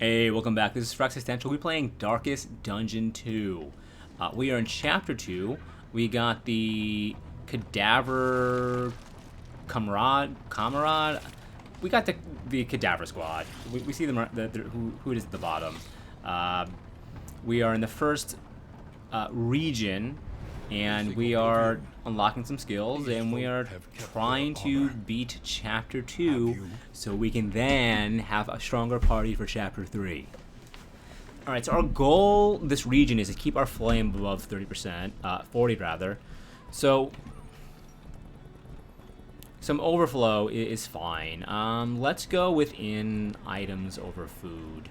Hey, welcome back. This is Rex Existential. We're playing Darkest Dungeon 2. We are in Chapter 2. We got the Cadaver Comrade. We got the Cadaver Squad. We see them who it is at the bottom. We are in the first region, and we are unlocking some skills, and we are trying to beat Chapter 2 so we can then have a stronger party for Chapter 3. Alright, so our goal this region is to keep our flame above 30%, 40 rather. So, some overflow is fine. Let's go within items over food.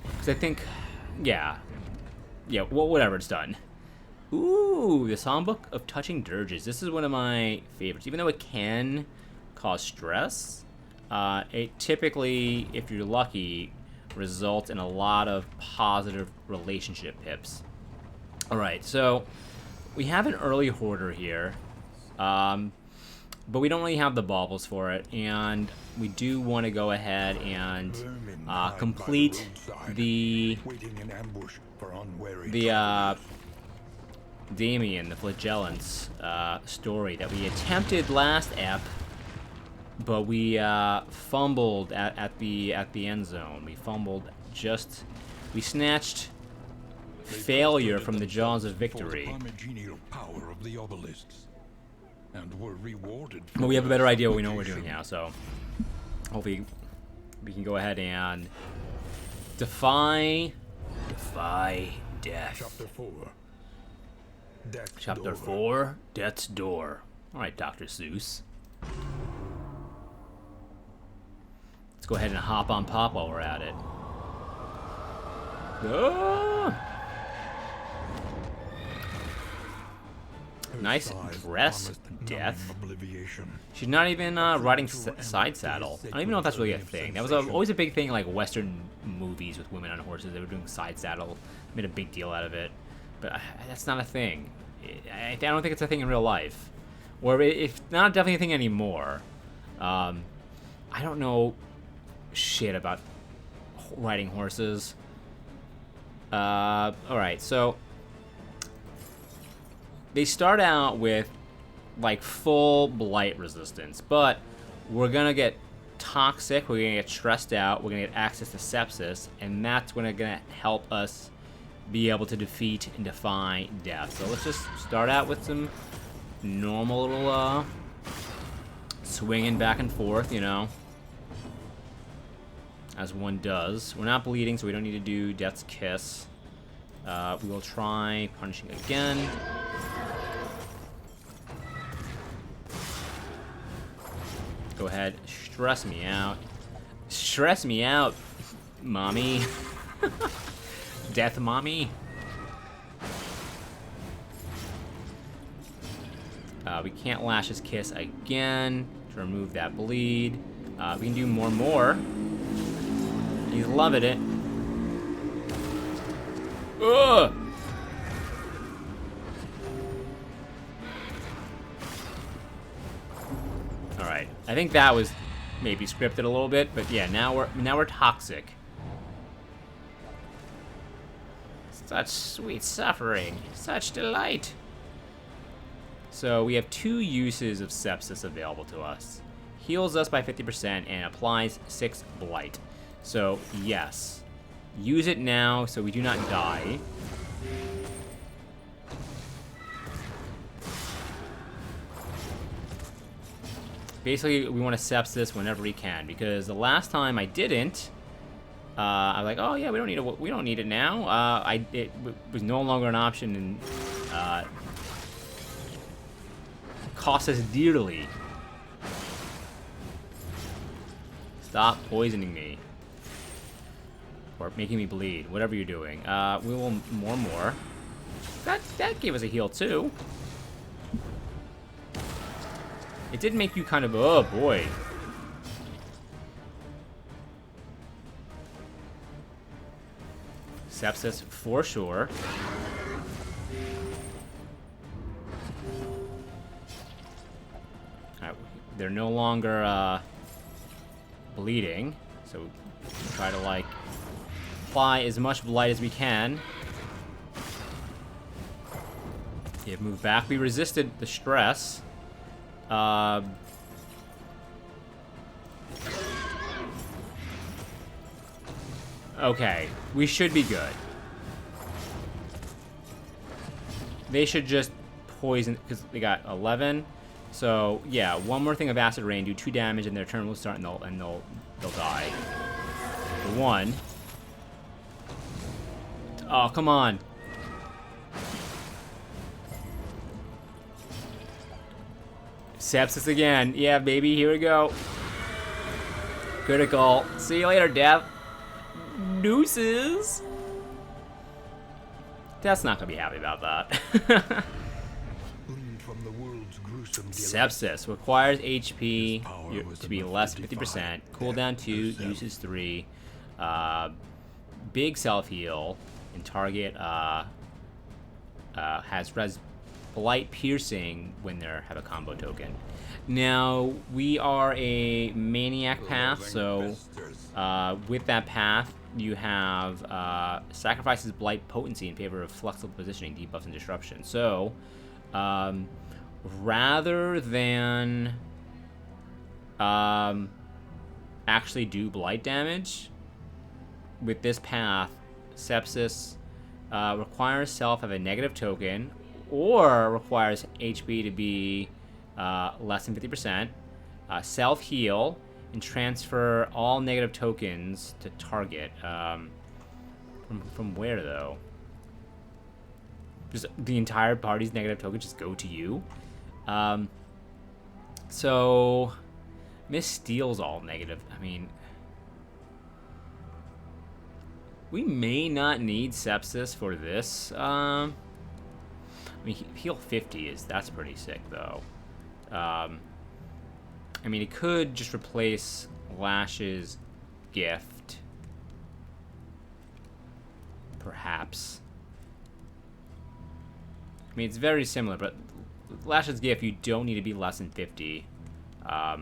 Because I think, yeah, well, whatever, it's done. Ooh, the Songbook of Touching Dirges. This is one of my favorites. Even though it can cause stress, it typically, if you're lucky, results in a lot of positive relationship pips. Alright, so we have an early hoarder here, but we don't really have the baubles for it, and we do want to go ahead and complete the Damien, the Flagellant's story that we attempted last ep, but we fumbled at the end zone. We snatched failure from the jaws of victory. But we have a better idea what we know what we're doing now, so hopefully we can go ahead and defy death. Chapter 4, Death's Door. Alright, Dr. Seuss. Let's go ahead and hop on pop while we're at it. Ah! Nice dress, Death. She's not even riding side saddle. I don't even know if that's really a thing. That was always a big thing, like Western movies with women on horses. They were doing side saddle, made a big deal out of it. But that's not a thing. I don't think it's a thing in real life. Or if not definitely a thing anymore. I don't know shit about riding horses. Alright, so they start out with like full blight resistance, but we're gonna get toxic, we're gonna get stressed out, we're gonna get access to sepsis, and that's gonna help us be able to defeat and defy death. So let's just start out with some normal little swinging back and forth, you know, as one does. We're not bleeding, so we don't need to do Death's Kiss. We will try punishing again. Go ahead, stress me out. Stress me out, mommy. Death mommy. We can't lash his kiss again to remove that bleed. We can do more. He's loving it. Ugh! Alright, I think that was maybe scripted a little bit, but yeah, now we're toxic. Such sweet suffering, such delight. So we have 2 uses of sepsis available to us. Heals us by 50% and applies 6 blight. So yes, use it now so we do not die. Basically, we want to sepsis whenever we can, because the last time I didn't, I was like, oh yeah, we don't need it now. It was no longer an option, and cost us dearly. Stop poisoning me, or making me bleed. Whatever you're doing. We will more. That gave us a heal too. It did make you kind of, oh boy. Sepsis for sure. Alright, they're no longer bleeding, so Try to, like, apply as much blight as we can. Yeah, move back. We resisted the stress. Okay, we should be good. They should just poison, because they got 11. So yeah, one more thing of acid rain, do 2 damage, and their turn will start, and they'll die. For 1. Oh, come on. Sepsis again. Yeah, baby, here we go. Critical. See you later, Death. Deuces. Death's not gonna be happy about that. From the world's gruesome Sepsis requires HP to be less than 50%. Cooldown 2, uses 3. Big self heal, and target has res blight piercing when they have a combo token. Now we are a maniac path, so with that path you have sacrifices blight potency in favor of flexible positioning, debuffs, and disruption. So rather than actually do blight damage with this path, Sepsis requires self have a negative token, or requires HP to be less than 50%, self heal, and transfer all negative tokens to target. From where though? Just the entire party's negative tokens just go to you. So Miss Steel's all negative. I mean, we may not need Sepsis for this. I mean, heal 50 that's pretty sick though. I mean, it could just replace Lash's gift, perhaps. I mean, it's very similar, but Lash's gift, you don't need to be less than 50. I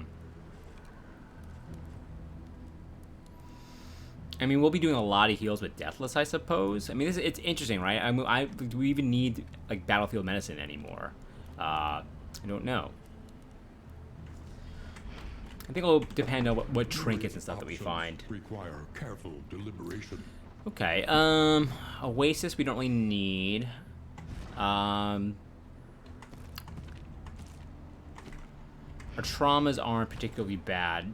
mean, we'll be doing a lot of heals with Deathless, I suppose. I mean, it's interesting, right? I mean, do we even need, like, Battlefield Medicine anymore? I don't know. I think it'll depend on what trinkets and stuff that we find. Require careful deliberation. Okay, Oasis we don't really need. Our traumas aren't particularly bad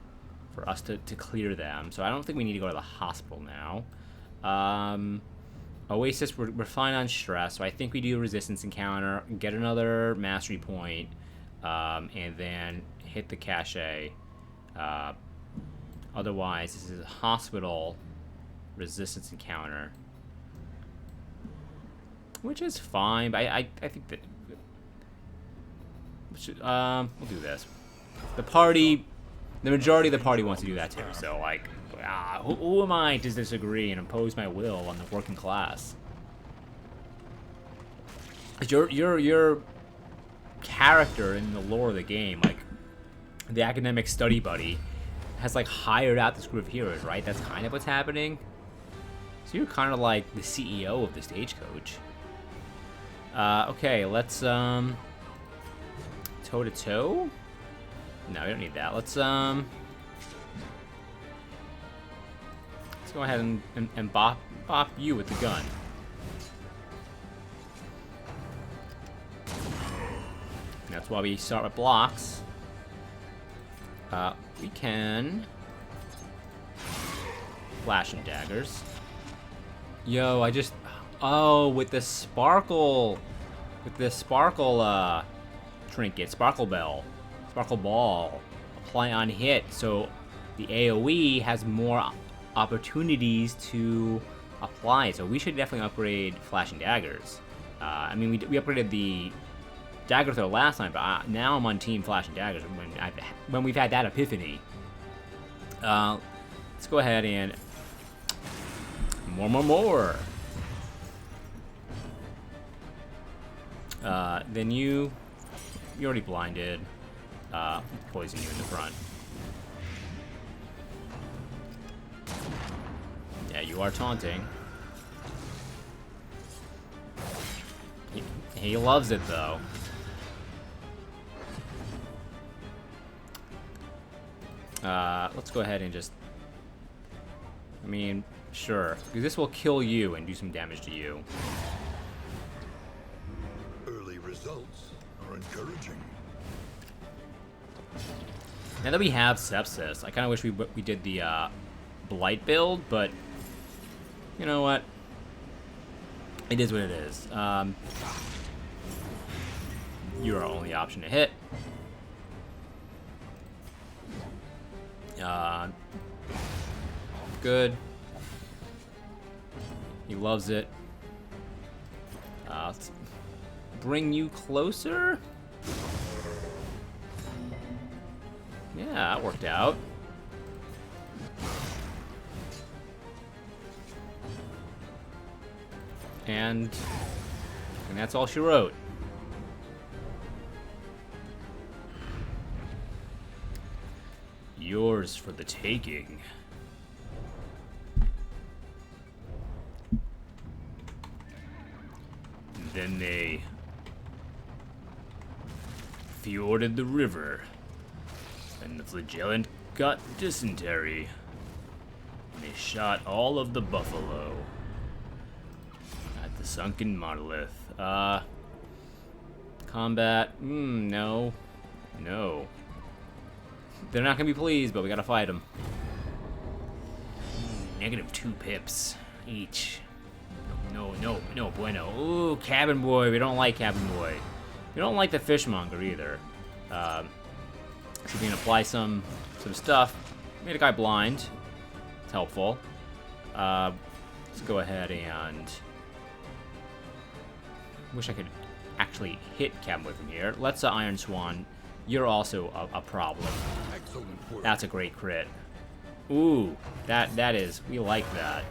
for us to clear them, so I don't think we need to go to the hospital now. Oasis, we're fine on stress, so I think we do a resistance encounter, get another mastery point, and then hit the cachet. Otherwise, this is a hospital resistance encounter, which is fine, but I think that we'll do this. The majority of the party wants to do that too, so, like, who am I to disagree and impose my will on the working class? Your character in the lore of the game, like, the academic study buddy, has, like, hired out this group of heroes, right? That's kind of what's happening. So you're kind of like the CEO of the stagecoach. Okay, let's toe to toe. No, we don't need that. Let's go ahead and bop you with the gun. And that's why we start with blocks. We can flash and daggers. Yo, I just with the sparkle trinket, sparkle ball, apply on hit, so the AoE has more opportunities to apply it. So we should definitely upgrade flashing daggers. I mean, we upgraded the dagger throw last time, but now I'm on team flashing daggers when we've had that epiphany. Let's go ahead and more. Then you already blinded. Poison you in the front. you are taunting. He loves it, though. Let's go ahead and just... I mean, sure. Because this will kill you and do some damage to you. Early results are encouraging. Now that we have sepsis, I kind of wish we did the blight build, but you know what? It is what it is. You're our only option to hit. Good. He loves it. Let's bring you closer. Yeah, that worked out. And that's all she wrote. Yours for the taking. Then they fjorded the river, and the flagellant got dysentery. And they shot all of the buffalo at the sunken monolith. Combat? No. No. They're not gonna be pleased, but we gotta fight them. -2 pips each. No bueno. Ooh, Cabin Boy. We don't like Cabin Boy. We don't like the Fishmonger either. So we can apply some stuff. Made a guy blind. It's helpful. Let's go ahead and... Wish I could actually hit Cabin Boy from here. Let's Iron Swan. You're also a problem. Excellent work. That's a great crit. Ooh, that is... We like that.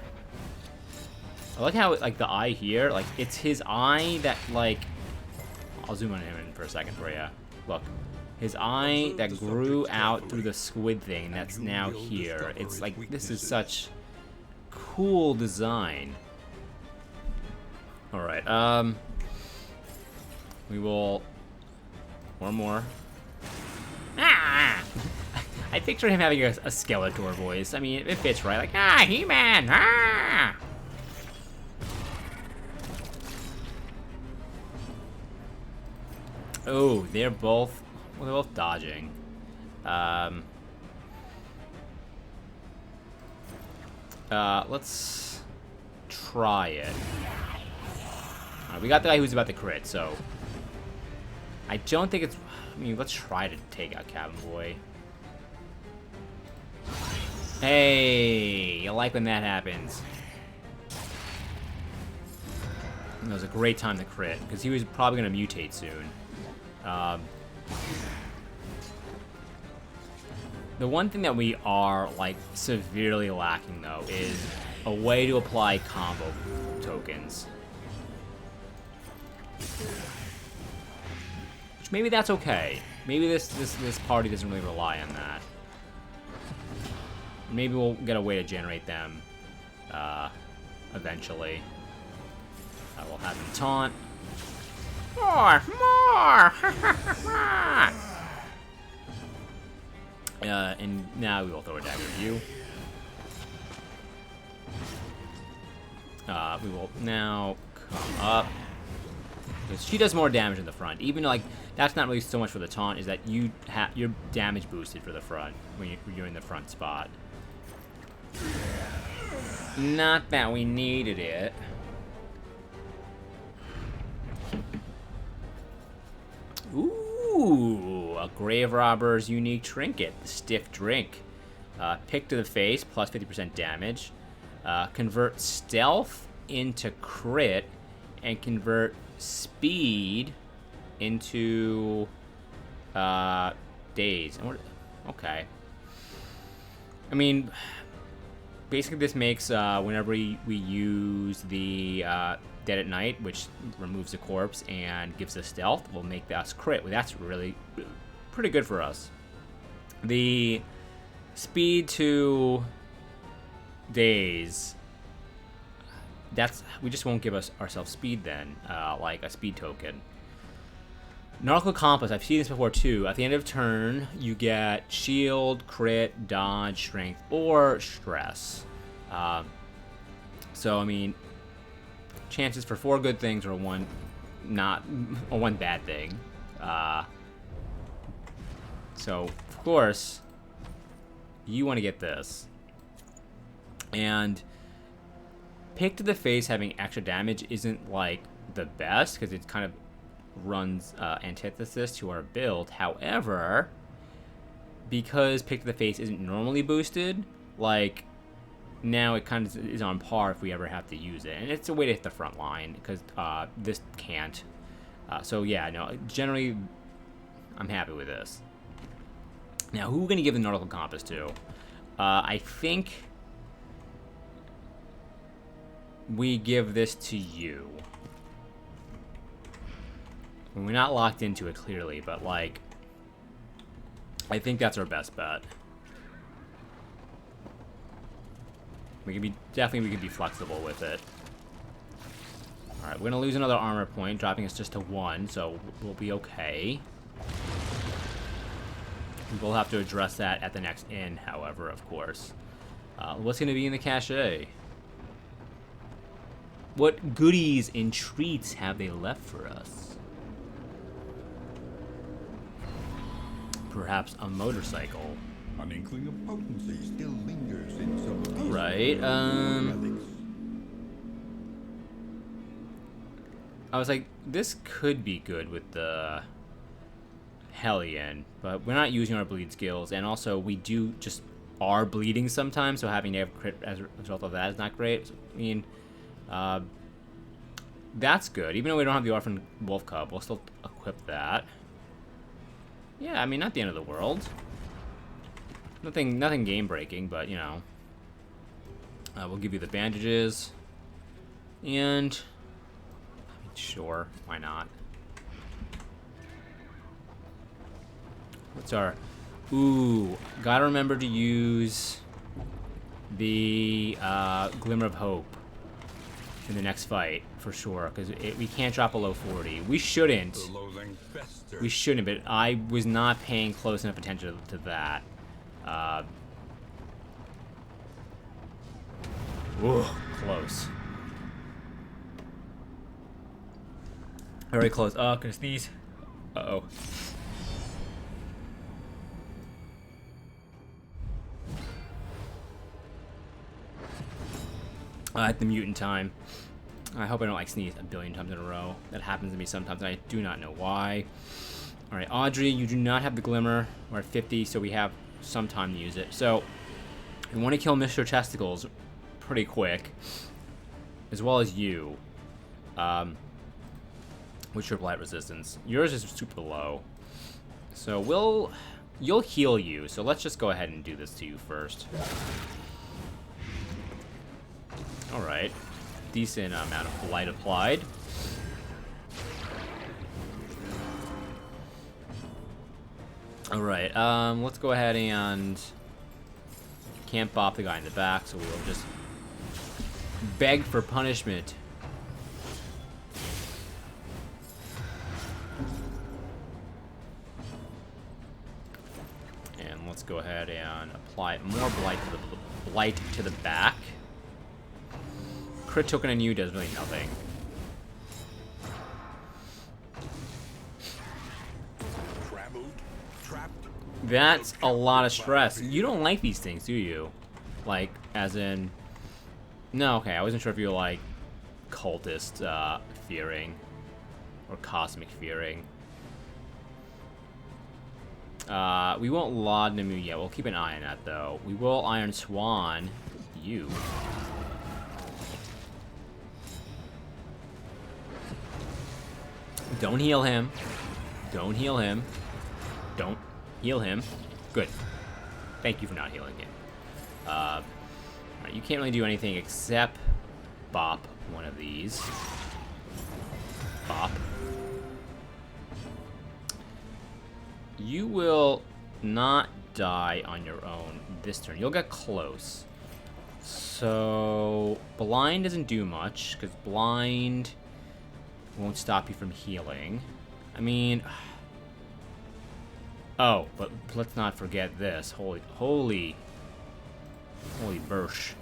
I like how, like, the eye here, like, it's his eye that, like... I'll zoom on him in for a second for you. Look. His eye that grew out through the squid thing that's now here. It's like, this is such cool design. Alright, we will... One more. Ah! I picture him having a Skeletor voice. I mean, it fits right. Like, He-Man! Ah! Oh, they're both dodging. Let's try it. Alright, we got the guy who's about to crit, so I don't think it's... I mean, let's try to take out Cabin Boy. Hey, you like when that happens. That was a great time to crit, because he was probably going to mutate soon. The one thing that we are, like, severely lacking, though, is a way to apply combo tokens. Which maybe that's okay. Maybe this party doesn't really rely on that. Maybe we'll get a way to generate them eventually. I will have him taunt. More! And now we will throw a dagger at you. We will now come up. Because she does more damage in the front. Even like, that's not really so much for the taunt, is that you have your damage boosted for the front when you're in the front spot. Not that we needed it. Ooh, a Grave Robber's unique trinket, the Stiff Drink. Pick to the face, plus 50% damage. Convert stealth into crit, and convert speed into daze. Okay. I mean, basically this makes whenever we use the Dead at Night, which removes the corpse and gives us stealth, will make us crit. Well, that's really pretty good for us. The speed to daze we just won't give ourselves speed then, like a speed token. Nautical Compass, I've seen this before too. At the end of turn, you get shield, crit, dodge, strength, or stress. So I mean, chances for 4 good things or one bad thing. So of course, you want to get this. And pick to the face having extra damage isn't like the best because it kind of runs antithesis to our build. However, because pick to the face isn't normally boosted, like now it kind of is on par if we ever have to use it, and it's a way to hit the front line because this can't. So yeah, no, generally I'm happy with this. Now, who are we gonna give the Nautical Compass to? I think we give this to you. We're not locked into it clearly, but like, I think that's our best bet. We could be flexible with it. All right, we're gonna lose another armor point, dropping us just to 1, so we'll be okay. We'll have to address that at the next inn, however, of course. What's gonna be in the cache? What goodies and treats have they left for us? Perhaps a motorcycle. An inkling of potency still lingers in some of these Right, relics. I was like, this could be good with the Hellion, but we're not using our bleed skills, and also we are bleeding sometimes, so having negative crit as a result of that is not great. So, I mean, that's good. Even though we don't have the Orphan Wolf Cub, we'll still equip that. Yeah, I mean, not the end of the world. Nothing game-breaking, but, you know. We'll give you the bandages. And, I mean, sure, why not? What's our... Ooh, gotta remember to use the Glimmer of Hope in the next fight, for sure, because we can't drop below 40. We shouldn't. We shouldn't, but I was not paying close enough attention to that. Ooh, close. Very close. Oh, can I sneeze? Uh-oh. At the mutant time. I hope I don't like sneeze a billion times in a row. That happens to me sometimes, and I do not know why. Alright, Audrey, you do not have the Glimmer. We're at 50, so we have some time to use it. So, we want to kill Mr. Testicles pretty quick. As well as you. With your blight resistance. Yours is super low. So, you'll heal you. So, let's just go ahead and do this to you first. Alright. Decent amount of blight applied. Alright, let's go ahead and can't bop the guy in the back, so we'll just beg for punishment. And let's go ahead and apply more blight to the back. Crit token on you does really nothing. That's a lot of stress. You don't like these things, do you? Like, as in... No, okay, I wasn't sure if you were like cultist fearing or cosmic fearing. We won't laudanum you yet. We'll keep an eye on that, though. We will Iron Swan you. Don't heal him. Don't heal him. Don't heal him. Good. Thank you for not healing him. Alright, you can't really do anything except bop one of these. Bop. You will not die on your own this turn. You'll get close. So blind doesn't do much because blind won't stop you from healing. I mean, oh, but let's not forget this. Holy bursh.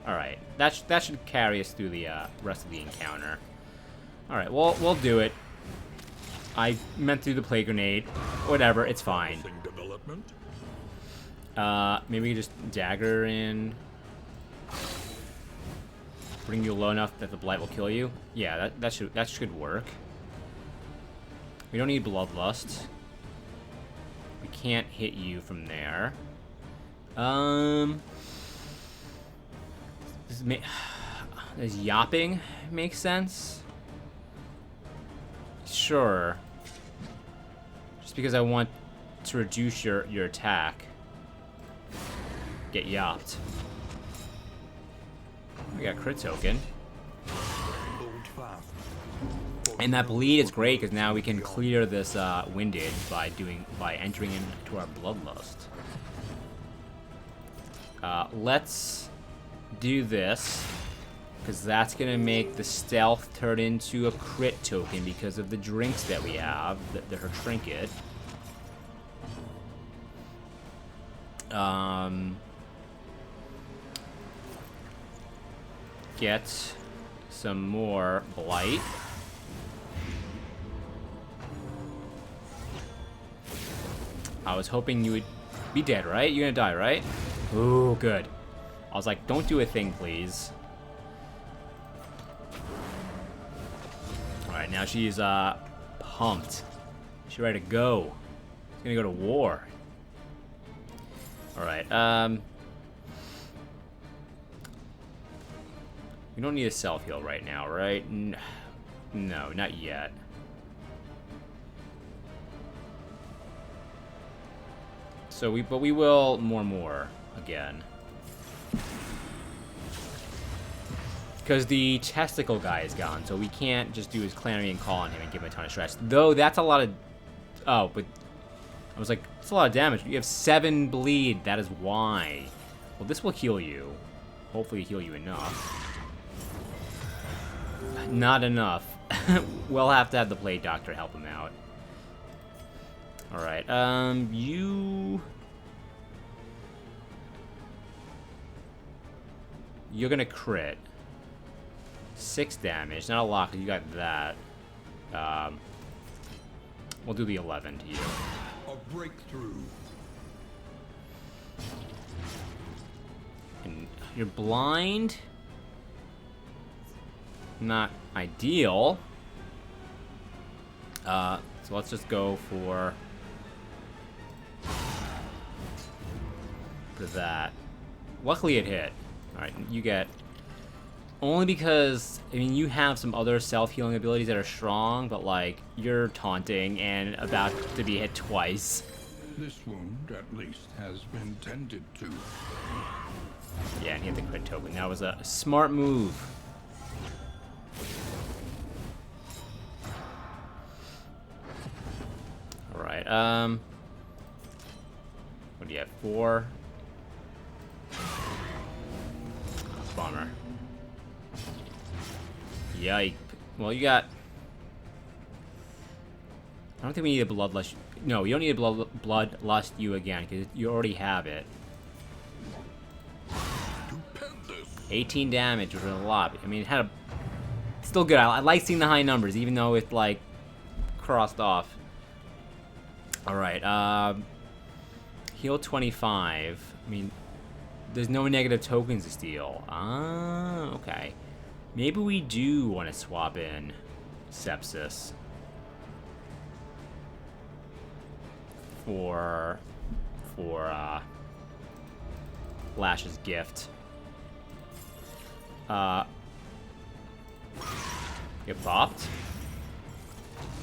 All right, that should carry us through the rest of the encounter. All right, well, we'll do it. I meant through the plague grenade. Whatever, it's fine. Maybe we just dagger in. Bring you low enough that the blight will kill you. Yeah, that should work. We don't need bloodlust. We can't hit you from there. Does yapping make sense? Sure. Just because I want to reduce your attack. Get yapped. We got crit token. And that bleed is great because now we can clear this winded by entering into our bloodlust. Let's do this because that's gonna make the stealth turn into a crit token because of the drinks that we have, her trinket. Get some more blight. I was hoping you would be dead, right? You're gonna die, right? Ooh, good. I was like, don't do a thing, please. Alright, now she's pumped. She's ready to go. She's gonna go to war. Alright, we don't need a self-heal right now, right? No, not yet. So but we will more again. Because the testicle guy is gone, so we can't just do his clarion call on him and give him a ton of stress. Though that's a lot of... Oh, but... I was like, it's a lot of damage. You have 7 bleed, that is why. Well, this will heal you. Hopefully heal you enough. Not enough. We'll have to have the Plague Doctor help him out. Alright, You're gonna crit. 6 damage, not a lot because you got that. We'll do the 11 to you. A breakthrough. And you're blind. Not ideal. So let's just go for that. Luckily it hit. Alright, you get... Only because, I mean, you have some other self-healing abilities that are strong, but, like, you're taunting and about to be hit twice. This wound, at least, has been tended to. Yeah, and he had the crit token. That was a smart move. Alright, what do you have? 4? Bummer. Yike. Well, you got... I don't think we need a bloodlust. No, you don't need a bloodlust you again, because you already have it. 18 damage was a lot. I mean, it had a... Still good. I like seeing the high numbers, even though it's, like, crossed off. Alright, heal 25. I mean, there's no negative tokens to steal. Ah, okay. Maybe we do want to swap in sepsis for Lash's gift. Get popped?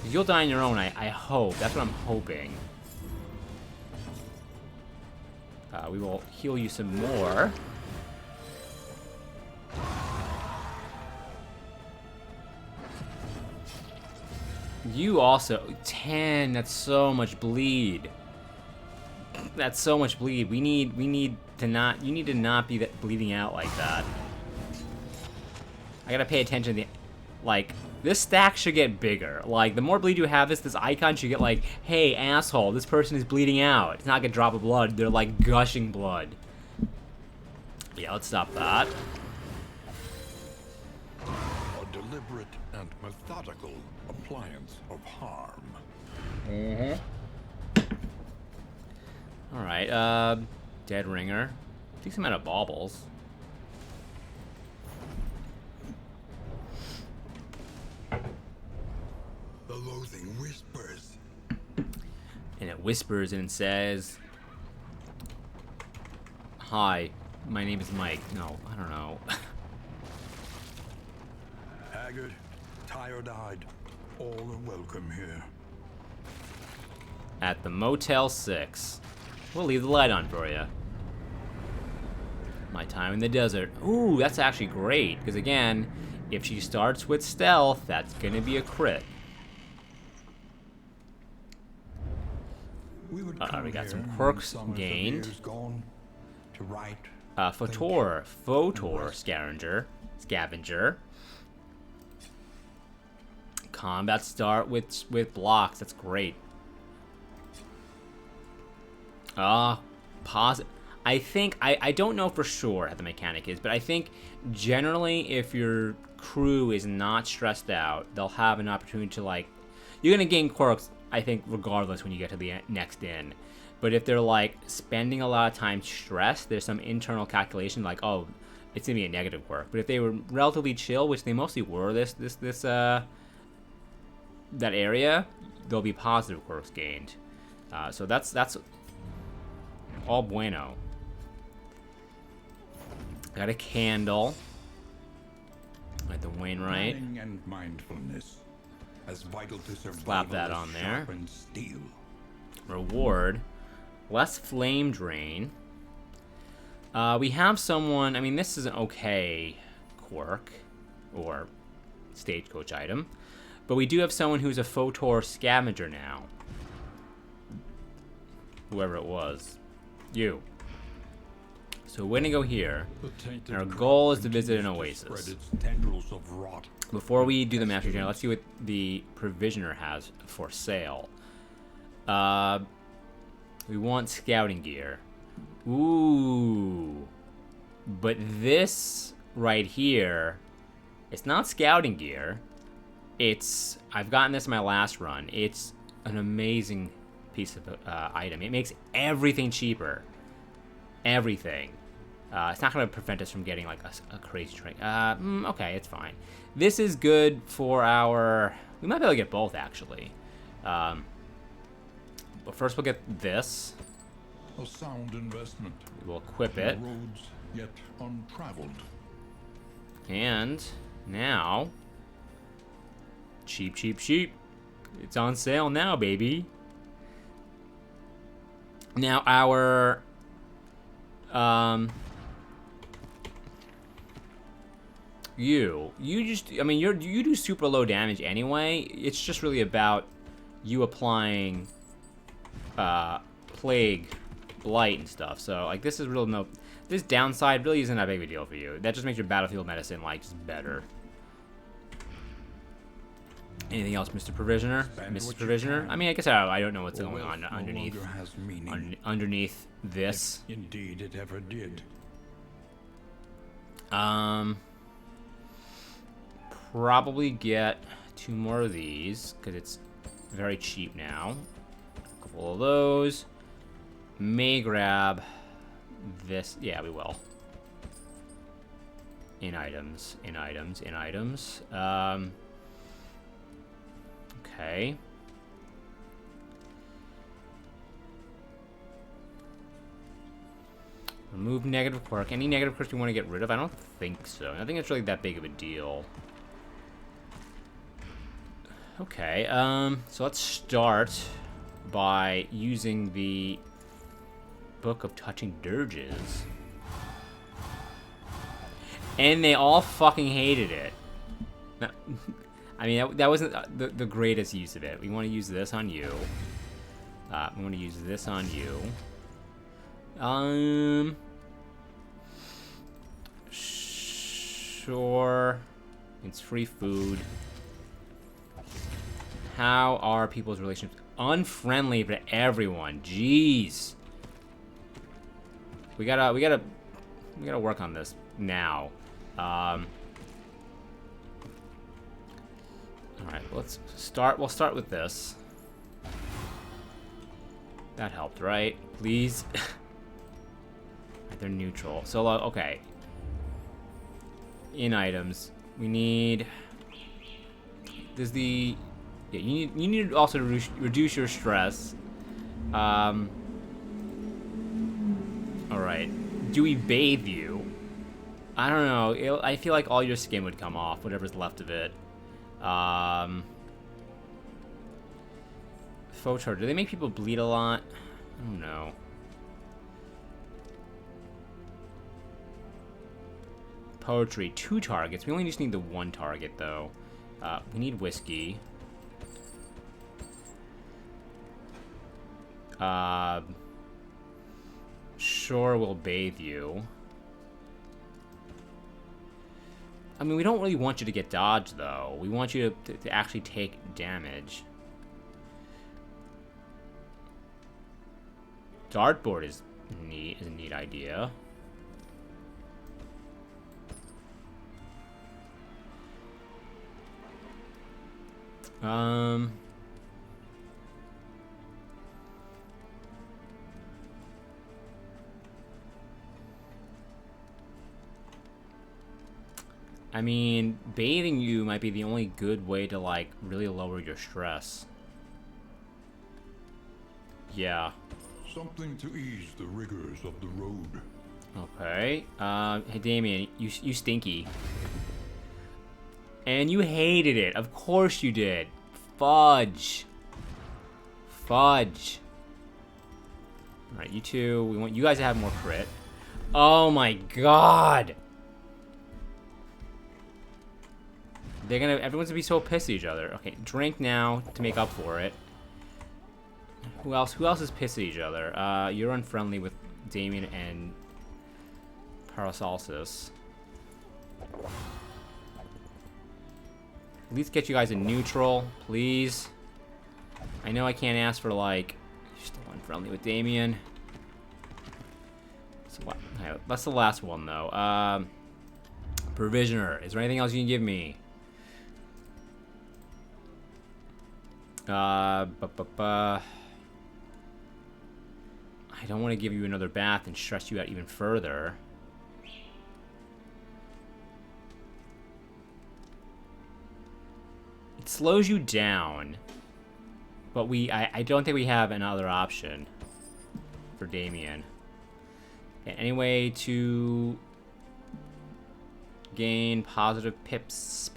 You'll die on your own, I hope. That's what I'm hoping. We will heal you some more. You also... 10, that's so much bleed. That's so much bleed. We need to not. You need to not be bleeding out like that. I gotta pay attention to the, like, this stack should get bigger. Like, the more bleed you have, this icon should get like, hey, asshole, this person is bleeding out. It's not gonna drop of blood. They're like gushing blood. Yeah, let's stop that. A deliberate and methodical appliance of harm. All right, dead ringer. Decent amount of baubles. The loathing whispers. And it whispers and it says, "Hi, my name is Mike." No, I don't know. Haggard, tired-eyed, all are welcome here. At the Motel 6. We'll leave the light on for you. My time in the desert. Ooh, that's actually great. Because again, if she starts with stealth, that's going to be a crit. We We got some quirks gained. Right, Photor scavenger. Combat start with blocks. That's great. I think, I don't know for sure how the mechanic is, but I think generally if your crew is not stressed out, they'll have an opportunity to, like, you're going to gain quirks, I think, regardless when you get to the next inn. But if they're, like, spending a lot of time stressed, there's some internal calculation, like, oh, it's going to be a negative quirk. But if they were relatively chill, which they mostly were that area, there'll be positive quirks gained. So that's all bueno. Got a candle. At the Wainwright. Planning and mindfulness, as vital to survival. Slap that as on there. sharpened steel. Reward. Less flame drain. We have someone, I mean, this is an okay quirk or stagecoach item, but we do have someone who's a Photor scavenger now. Whoever it was. You. So we're gonna go here. And our goal is to visit an oasis. Before we do the mastery channel, let's see what the provisioner has for sale. We want scouting gear. Ooh. But this right here, it's not scouting gear. I've gotten this in my last run. It's an amazing piece of item. It makes everything cheaper. Everything. It's not going to prevent us from getting like a crazy drink. Okay, it's fine. This is good for our... We might be able to get both, actually. But first we'll get this. A sound investment. We'll equip it. Roads yet untraveled. And now... Cheap, cheap, cheap. It's on sale now, baby. Now our... You just, I mean, you do super low damage anyway. It's just really about you applying plague, blight, and stuff. So like this is this downside really isn't that big of a deal for you. That just makes your battlefield medicine like just better. Anything else, Mr. Provisioner? Mrs. Provisioner? I mean, I guess I don't know what's going on underneath this. If indeed it ever did. Probably get 2 more of these because it's very cheap now. A couple of those. May grab this. Yeah, we will. In items. Okay. Remove negative quirk. Any negative quirks you want to get rid of? I don't think so. I don't think it's really that big of a deal. Okay, so let's start by using the Book of Touching Dirges. And they all fucking hated it. I mean, that wasn't the greatest use of it. We want to use this on you. We want to use this on you. Sure. It's free food. How are people's relationships unfriendly to everyone? Jeez. We gotta work on this now. All right, let's start. We'll start with this. That helped, right? Please. They're neutral. So okay. In items, we need. There's the. Yeah, you need also to reduce your stress. All right. Do we bathe you? I don't know. I feel like all your skin would come off, whatever's left of it. Faux charge. Do they make people bleed a lot? I don't know. Poetry. 2 targets. We only just need the 1 target, though. We need whiskey. Sure, we'll bathe you. I mean, we don't really want you to get dodged, though. We want you to actually take damage. Dartboard is neat. Is a neat idea. I mean, bathing you might be the only good way to, like, really lower your stress. Yeah. Something to ease the rigors of the road. Okay. Hey, Damien, you stinky. And you hated it. Of course you did. Fudge. Fudge. Alright, you two. We want you guys to have more crit. Oh my god. Everyone's gonna be so pissed at each other. Okay, drink now to make up for it. Who else is pissed at each other? You're unfriendly with Damien and Paracelsus. At least get you guys in neutral, please. I know I can't ask for, like, you're still unfriendly with Damien. So what? Okay, that's the last one, though. Provisioner. Is there anything else you can give me? I don't want to give you another bath and stress you out even further. It slows you down, but I don't think we have another option for Damien. Okay, any way to gain positive pips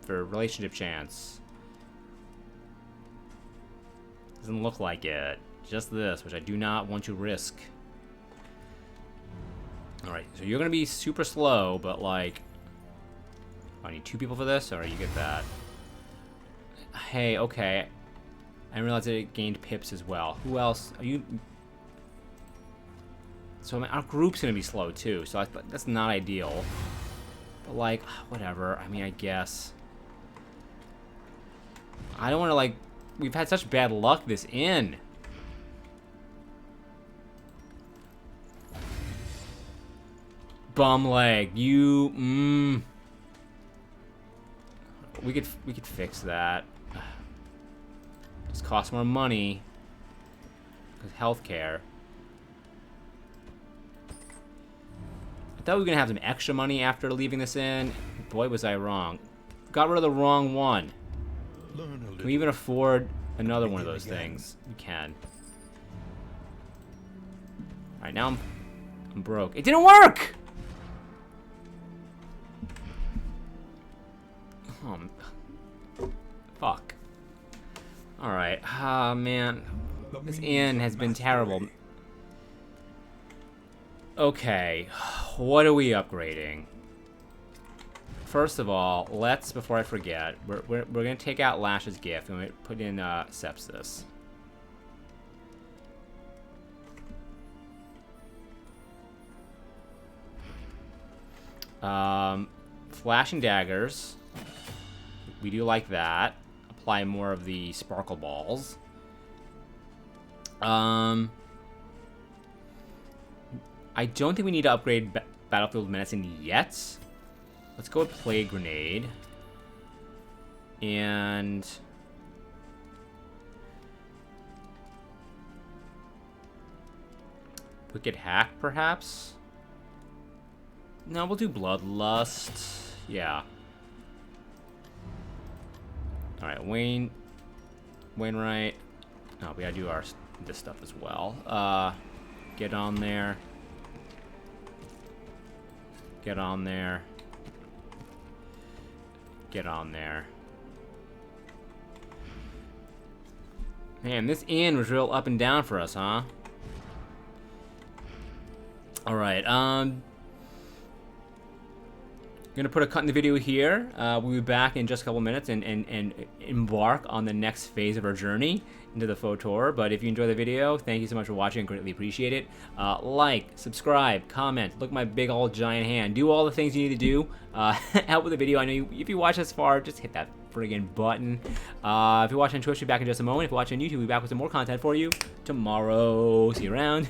for relationship chance. Doesn't look like it. Just this, which I do not want to risk. Alright, so you're gonna be super slow, but like... I need 2 people for this? Alright, you get that. Hey, okay. I didn't realize that it gained pips as well. Who else? Are you... So I mean, our group's gonna be slow too, so that's not ideal. But like, whatever. I mean, I guess. I don't want to like. We've had such bad luck this inn. Bum leg, you. We could fix that. Just cost more money. Cause healthcare. I thought we were gonna have some extra money after leaving this inn. Boy, was I wrong. Got rid of the wrong one. Can we even afford another one of those things? We can. Alright, now I'm broke. It didn't work! Fuck. Alright. Ah, man. This inn has been terrible. Okay. What are we upgrading? First of all, let's, before I forget, we're going to take out Lash's gift and we put in Sepsis. Flashing daggers. We do like that. Apply more of the sparkle balls. I don't think we need to upgrade Battlefield Menacing yet. Let's go with Plague Grenade. And... Wicked Hack, perhaps? No, we'll do Bloodlust. Yeah. Alright, Wainwright. Oh, we gotta do this stuff as well. Get on there. Get on there. Get on there. Man, this Ian was real up and down for us, huh? Alright, gonna put a cut in the video here. We'll be back in just a couple minutes and embark on the next phase of our journey into the faux tour. But if you enjoy the video, thank you so much for watching. I greatly appreciate it. Like, subscribe, comment, look at my big old giant hand. Do all the things you need to do. Help with the video. I know if you watch this far, just hit that friggin' button. If you're watching on Twitch, we'll be back in just a moment. If you're watching on YouTube, we'll be back with some more content for you tomorrow. See you around.